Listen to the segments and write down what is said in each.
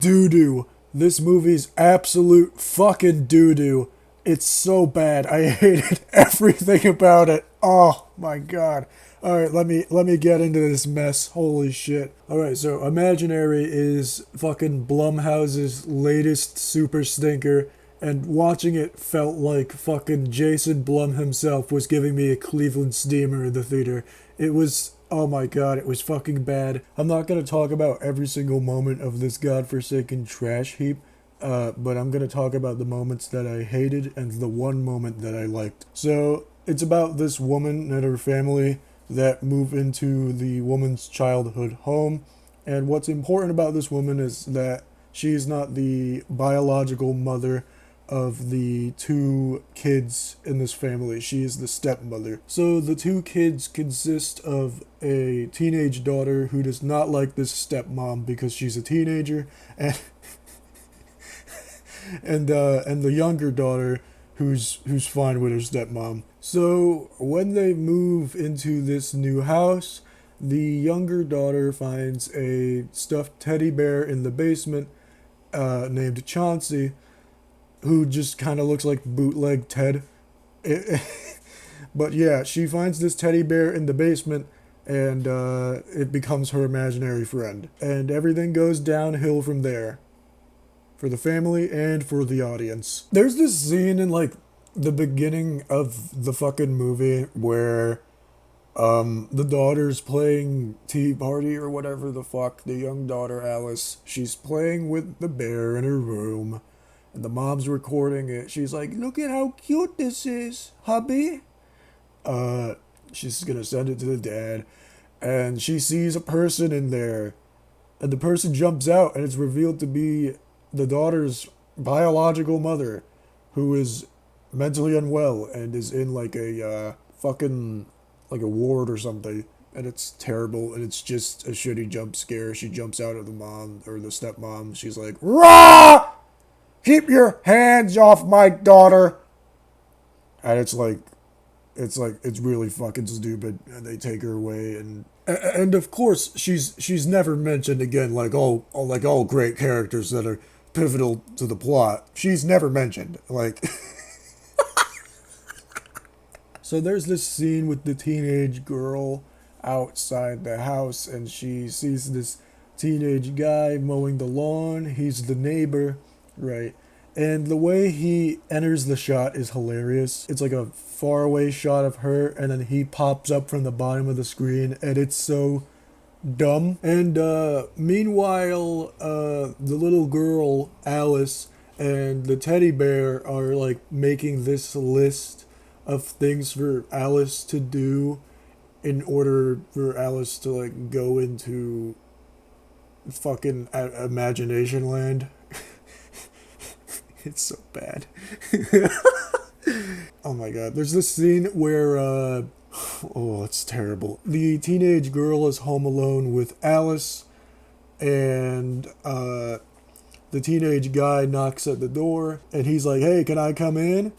Doo-doo. This movie's absolute fucking doo-doo. It's so bad. I hated everything about it. Oh my god. Alright, let me get into this mess. Holy shit. Alright, so Imaginary is fucking Blumhouse's latest super stinker, and watching it felt like fucking Jason Blum himself was giving me a Cleveland steamer in the theater. It was, oh my god, it was fucking bad. I'm not gonna talk about every single moment of this godforsaken trash heap, but I'm gonna talk about the moments that I hated and the one moment that I liked. So, it's about this woman and her family that move into the woman's childhood home. And what's important about this woman is that she's not the biological mother of the two kids in this family. She is the stepmother. So the two kids consist of a teenage daughter who does not like this stepmom because she's a teenager, and and the younger daughter who's fine with her stepmom. So when they move into this new house, the younger daughter finds a stuffed teddy bear in the basement named Chauncey, who just kind of looks like bootleg Ted. But yeah, she finds this teddy bear in the basement, and it becomes her imaginary friend. And everything goes downhill from there for the family and for the audience. There's this scene in like the beginning of the fucking movie where the daughter's playing Tea Party or whatever the fuck, the young daughter Alice, she's playing with the bear in her room, and the mom's recording it. She's like, "Look at how cute this is, hubby." She's gonna send it to the dad, and she sees a person in there, and the person jumps out, and it's revealed to be the daughter's biological mother, who is mentally unwell and is in like a fucking like a ward or something, and it's terrible, and it's just a shitty jump scare. She jumps out at the mom or the stepmom. She's like, "Rah! Keep your hands off my daughter!" And it's really fucking stupid, and they take her away, and of course she's never mentioned again, like all great characters that are pivotal to the plot. She's never mentioned, like. So there's this scene with the teenage girl outside the house, and she sees this teenage guy mowing the lawn. He's the neighbor, right? And the way he enters the shot is hilarious. It's like a faraway shot of her, and then he pops up from the bottom of the screen, and it's so dumb. And meanwhile, the little girl, Alice, and the teddy bear are like making this list of things for Alice to do in order for Alice to like go into fucking imagination land. It's so bad. Oh my god. There's this scene where oh, it's terrible. The teenage girl is home alone with Alice, and the teenage guy knocks at the door, and he's like, "Hey, can I come in?"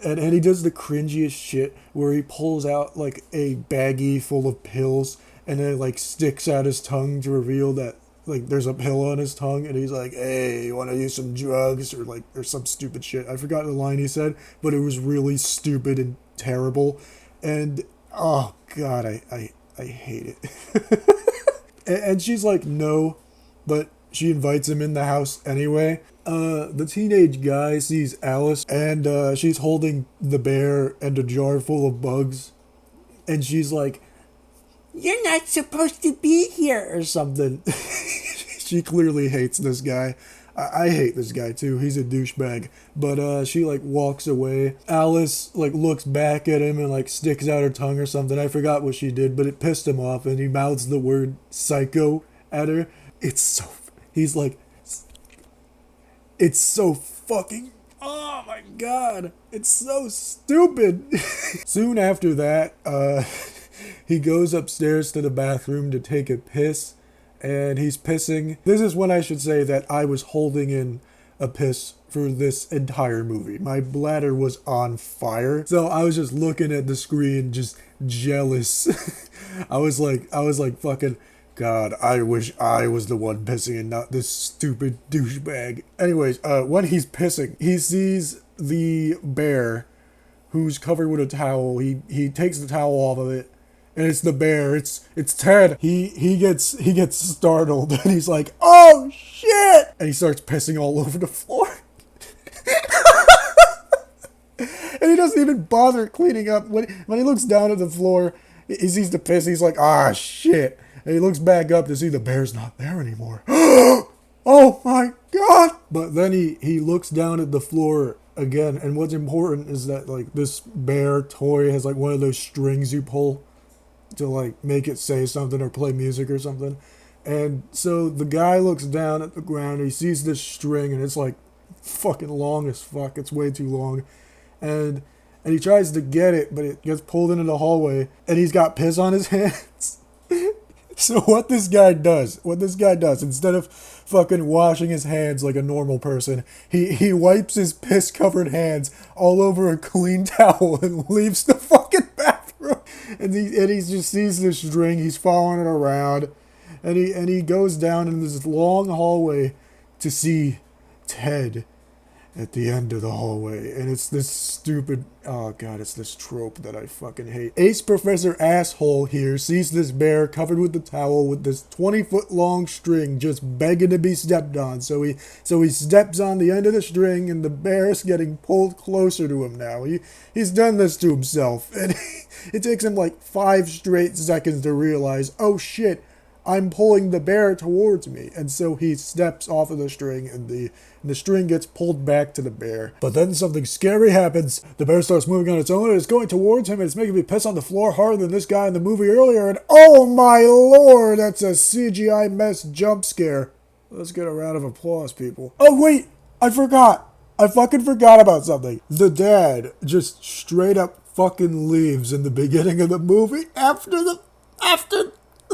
And he does the cringiest shit where he pulls out like a baggie full of pills, and then like sticks out his tongue to reveal that like there's a pill on his tongue, and he's like, "Hey, you want to use some drugs?" or some stupid shit. I forgot the line he said, but it was really stupid and terrible. And oh god, I hate it. And she's like, "No," but she invites him in the house anyway. The teenage guy sees Alice, and she's holding the bear and a jar full of bugs, and she's like, "You're not supposed to be here," or something. She clearly hates this guy. I hate this guy too. He's a douchebag. But she like walks away. Alice like looks back at him and like sticks out her tongue or something. I forgot what she did, but it pissed him off, and he mouths the word psycho at her. It's so. He's like, it's so fucking. Oh my god. It's so stupid. Soon after that, he goes upstairs to the bathroom to take a piss, and he's pissing. This is when I should say that I was holding in a piss for this entire movie. My bladder was on fire, so I was just looking at the screen, just jealous. I was like fucking, God, I wish I was the one pissing and not this stupid douchebag. Anyways, when he's pissing, he sees the bear who's covered with a towel. He takes the towel off of it, and it's the bear. It's Ted. He gets startled and he's like, "Oh shit!" And he starts pissing all over the floor. And he doesn't even bother cleaning up. When he looks down at the floor, he sees the piss. He's like, "Ah shit!" And he looks back up to see the bear's not there anymore. Oh my god! But then he looks down at the floor again, and what's important is that like this bear toy has like one of those strings you pull to like make it say something or play music or something. And so the guy looks down at the ground and he sees this string and it's like fucking long as fuck. It's way too long. And he tries to get it, but it gets pulled into the hallway and he's got piss on his hands. So what this guy does, instead of fucking washing his hands like a normal person, he wipes his piss-covered hands all over a clean towel and leaves the fucking bathroom. And he just sees this string, he's following it around, and he goes down in this long hallway to see Ted at the end of the hallway. And it's this stupid, oh god, it's this trope that I fucking hate. Ace Professor Asshole here sees this bear covered with the towel with this 20-foot long string just begging to be stepped on. So he steps on the end of the string and the bear's getting pulled closer to him now. He's done this to himself. And it takes him like 5 straight seconds to realize, oh shit, I'm pulling the bear towards me. And so he steps off of the string and the string gets pulled back to the bear. But then something scary happens. The bear starts moving on its own and it's going towards him and it's making me piss on the floor harder than this guy in the movie earlier. And oh my lord, that's a CGI mess jump scare. Let's get a round of applause, people. Oh wait, I forgot. I fucking forgot about something. The dad just straight up fucking leaves in the beginning of the movie after the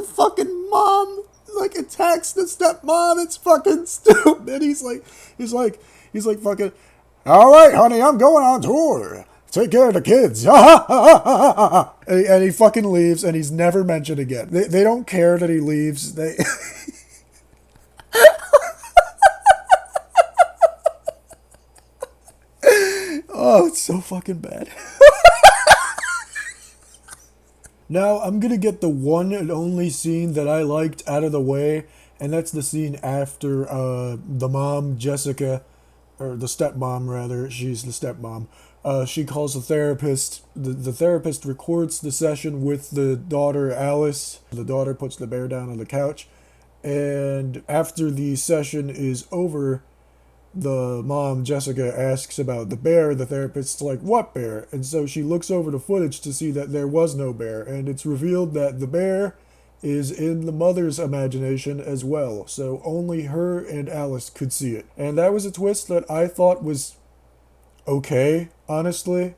fucking mom like attacks the stepmom. It's fucking stupid. He's like fucking, all right, honey, I'm going on tour. Take care of the kids. And he fucking leaves and he's never mentioned again. They don't care that he leaves. They oh, it's so fucking bad. Now, I'm going to get the one and only scene that I liked out of the way, and that's the scene after the mom, Jessica, or the stepmom, rather. She's the stepmom. She calls the therapist. The therapist records the session with the daughter, Alice. The daughter puts the bear down on the couch, and after the session is over, the mom, Jessica, asks about the bear. The therapist's like, what bear? And so she looks over the footage to see that there was no bear. And it's revealed that the bear is in the mother's imagination as well. So only her and Alice could see it. And that was a twist that I thought was okay, honestly.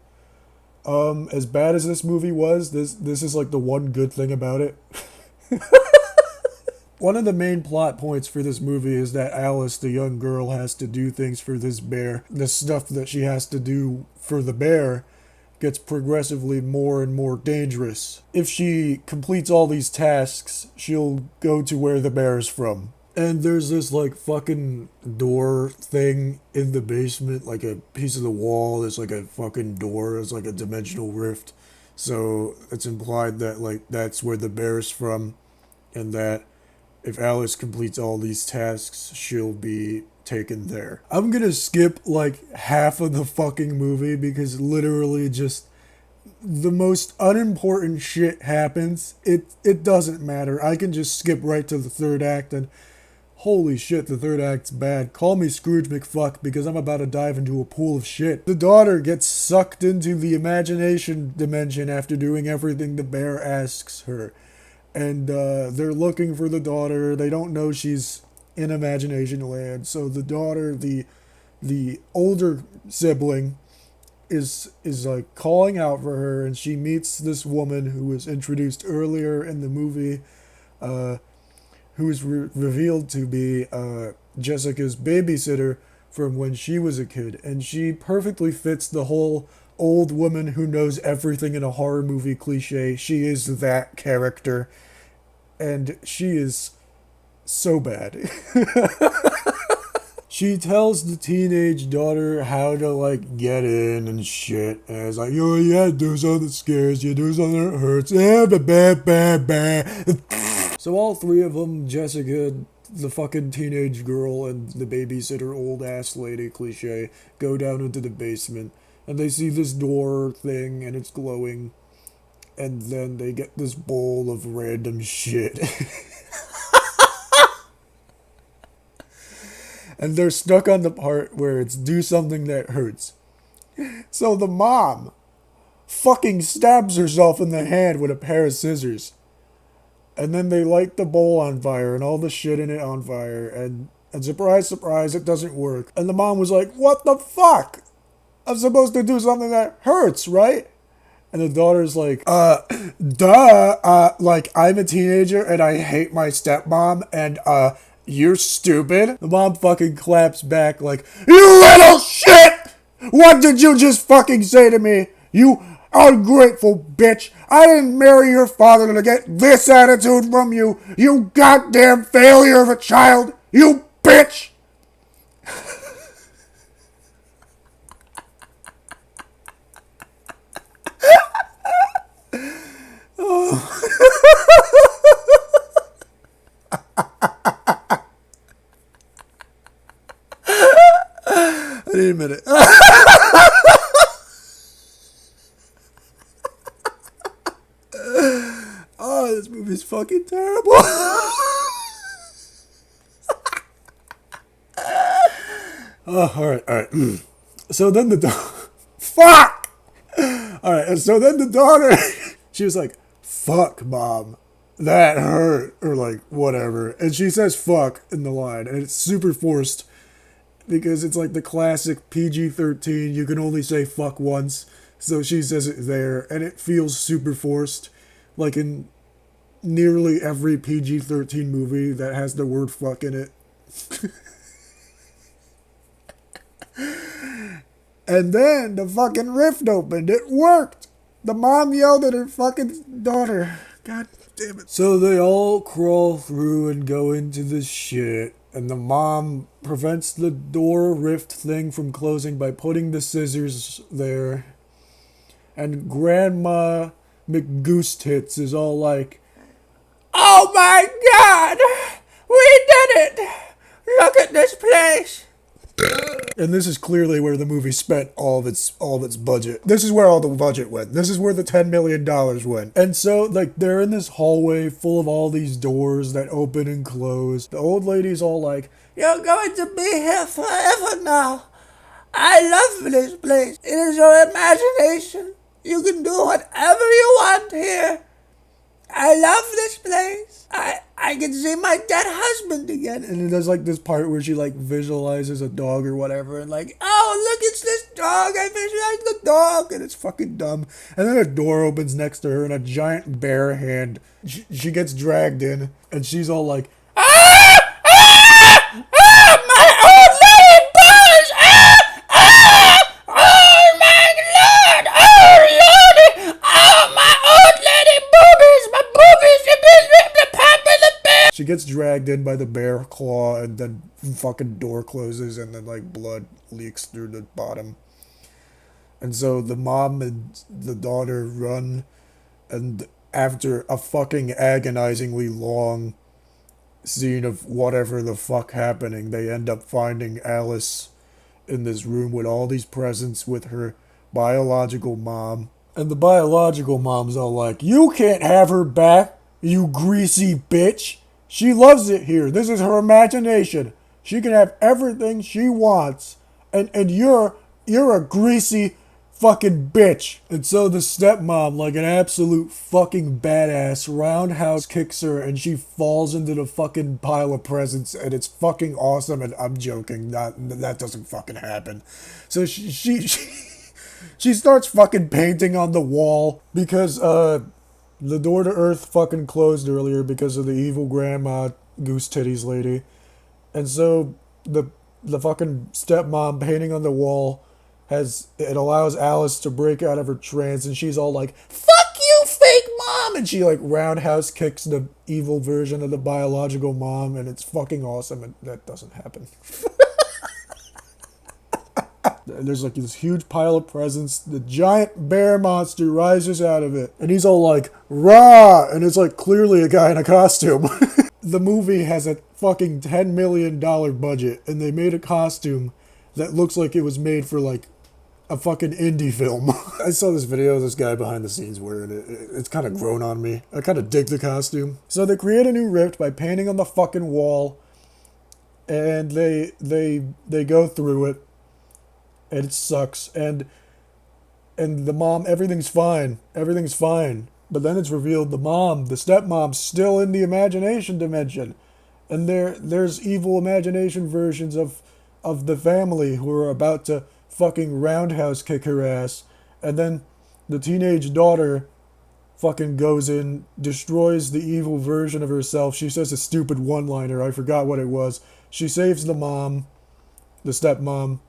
As bad as this movie was, this is like the one good thing about it. One of the main plot points for this movie is that Alice, the young girl, has to do things for this bear. The stuff that she has to do for the bear gets progressively more and more dangerous. If she completes all these tasks, she'll go to where the bear is from. And there's this like fucking door thing in the basement, like a piece of the wall. There's like a fucking door. It's like a dimensional rift. So it's implied that like that's where the bear is from, and that if Alice completes all these tasks, she'll be taken there. I'm gonna skip like half of the fucking movie because literally just the most unimportant shit happens. It doesn't matter. I can just skip right to the third act and holy shit, the third act's bad. Call me Scrooge McFuck because I'm about to dive into a pool of shit. The daughter gets sucked into the imagination dimension after doing everything the bear asks her. And they're looking for the daughter. They don't know she's in imagination land. So the daughter, the older sibling, is like calling out for her, and she meets this woman who was introduced earlier in the movie, who is revealed to be Jessica's babysitter from when she was a kid, and she perfectly fits the whole old woman who knows everything in a horror movie cliche. She is that character. and she is so bad. She tells the teenage daughter how to like get in and shit. And it's like, yo, yeah, do something that scares you, do something that hurts. So all three of them, Jessica, the fucking teenage girl, and the babysitter old ass lady cliche, go down into the basement. And they see this door thing and it's glowing. And then they get this bowl of random shit. And they're stuck on the part where it's do something that hurts. So the mom fucking stabs herself in the hand with a pair of scissors. And then they light the bowl on fire and all the shit in it on fire. And surprise, surprise, it doesn't work. And the mom was like, what the fuck? I'm supposed to do something that hurts, right? And the daughter's like, like, I'm a teenager and I hate my stepmom and, you're stupid. The mom fucking claps back like, you little shit! What did you just fucking say to me? You ungrateful bitch. I didn't marry your father to get this attitude from you. You goddamn failure of a child. You bitch! I need a minute. Oh, this movie's fucking terrible. Oh, alright. So then the fuck! Alright, and so then the daughter, she was like, fuck, mom. That hurt. Or like, whatever. And she says fuck in the line. And it's super forced. Because it's like the classic PG-13, you can only say fuck once. So she says it there. And it feels super forced. Like in nearly every PG-13 movie that has the word fuck in it. And then the fucking rift opened. It worked. The mom yelled at her fucking daughter. God damn it. So they all crawl through and go into this shit. And the mom prevents the door rift thing from closing by putting the scissors there. And Grandma McGoose-Tits is all like, oh my God! We did it! Look at this place! And this is clearly where the movie spent all of its budget. This is where all the budget went. This is where the $10 million went. And so, like, they're in this hallway full of all these doors that open and close. The old lady's all like, you're going to be here forever now. I love this place. It is your imagination. You can do whatever you want here. I love this place. I can see my dead husband again. And then there's like this part where she like visualizes a dog or whatever and like, oh, look, it's this dog. I visualize the dog. And it's fucking dumb. And then a door opens next to her and a giant bare hand. She gets dragged in and she's all like, my old lady bones! Oh my Lord! Oh Lordy! Oh my old lady boobies! My boobies have been ripped apart by the bear! She gets dragged in by the bear claw and then fucking door closes and then like blood leaks through the bottom. And so the mom and the daughter run, and after a fucking agonizingly long scene of whatever the fuck happening, they end up finding Alice in this room with all these presents with her biological mom. And the biological mom's all like, you can't have her back, you greasy bitch. She loves it here. This is her imagination. She can have everything she wants. And you're a greasy fucking bitch. And so the stepmom, like an absolute fucking badass, roundhouse kicks her and she falls into the fucking pile of presents, and it's fucking awesome. And I'm joking, that doesn't fucking happen. So she starts fucking painting on the wall because the door to Earth fucking closed earlier because of the evil grandma goose titties lady. And so the fucking stepmom painting on the wall it allows Alice to break out of her trance, and she's all like, fuck you, fake mom! Mom! And she like roundhouse kicks the evil version of the biological mom, and it's fucking awesome, and that doesn't happen. There's like this huge pile of presents. The giant bear monster rises out of it, and he's all like, rah! And it's like clearly a guy in a costume. The movie has a fucking $10 million budget, and they made a costume that looks like it was made for like a fucking indie film. I saw this video of this guy behind the scenes wearing it. It's kind of grown on me. I kind of dig the costume. So they create a new rift by painting on the fucking wall, and they go through it, and it sucks. And the mom, everything's fine. Everything's fine. But then it's revealed the stepmom's still in the imagination dimension. And there's evil imagination versions of the family who are about to fucking roundhouse kick her ass. And then the teenage daughter fucking goes in, destroys the evil version of herself. She says a stupid one-liner. I forgot what it was. She saves the mom, the stepmom,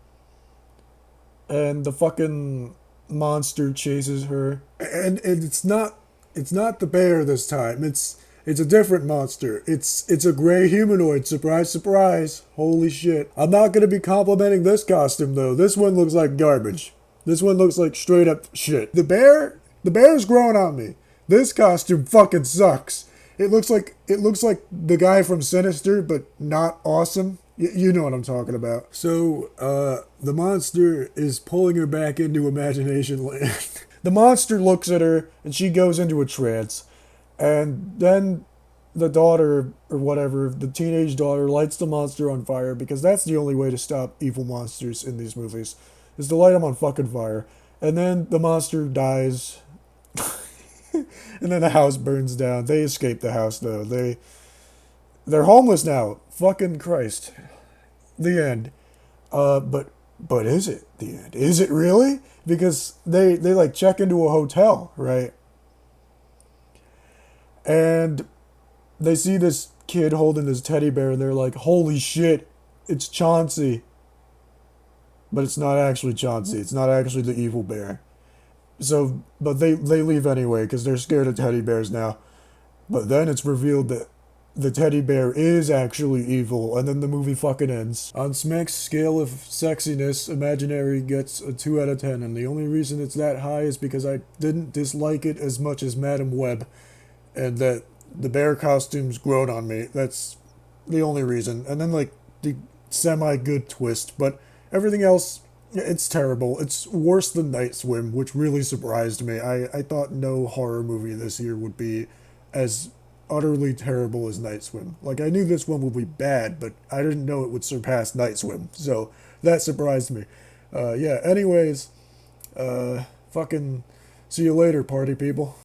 and the fucking monster chases her. And it's not the bear this time. It's a different monster. It's a gray humanoid. Surprise, surprise. Holy shit. I'm not gonna be complimenting this costume though. This one looks like garbage. This one looks like straight up shit. The bear's growing on me. This costume fucking sucks. It looks like the guy from Sinister, but not awesome. You know what I'm talking about. So, the monster is pulling her back into imagination land. The monster looks at her, and she goes into a trance. And then the daughter, or whatever, the teenage daughter, lights the monster on fire, because that's the only way to stop evil monsters in these movies, is to light them on fucking fire. And then the monster dies. And then the house burns down. They escape the house, though. They're homeless now. Fucking Christ. The end. But is it the end? Is it really? Because they like check into a hotel, right? And they see this kid holding this teddy bear, and they're like, holy shit, it's Chauncey. But it's not actually Chauncey. It's not actually the evil bear. So, but they leave anyway, because they're scared of teddy bears now. But then it's revealed that the teddy bear is actually evil, and then the movie fucking ends. On Smack's scale of sexiness, Imaginary gets a 2 out of 10, and the only reason it's that high is because I didn't dislike it as much as Madam Web, and that the bear costume's grown on me. That's the only reason. And then, like, the semi-good twist, but everything else, it's terrible. It's worse than Night Swim, which really surprised me. I thought no horror movie this year would be as utterly terrible as Night Swim. Like, I knew this one would be bad, but I didn't know it would surpass Night Swim. So, that surprised me. Yeah, anyways, fucking see you later, party people.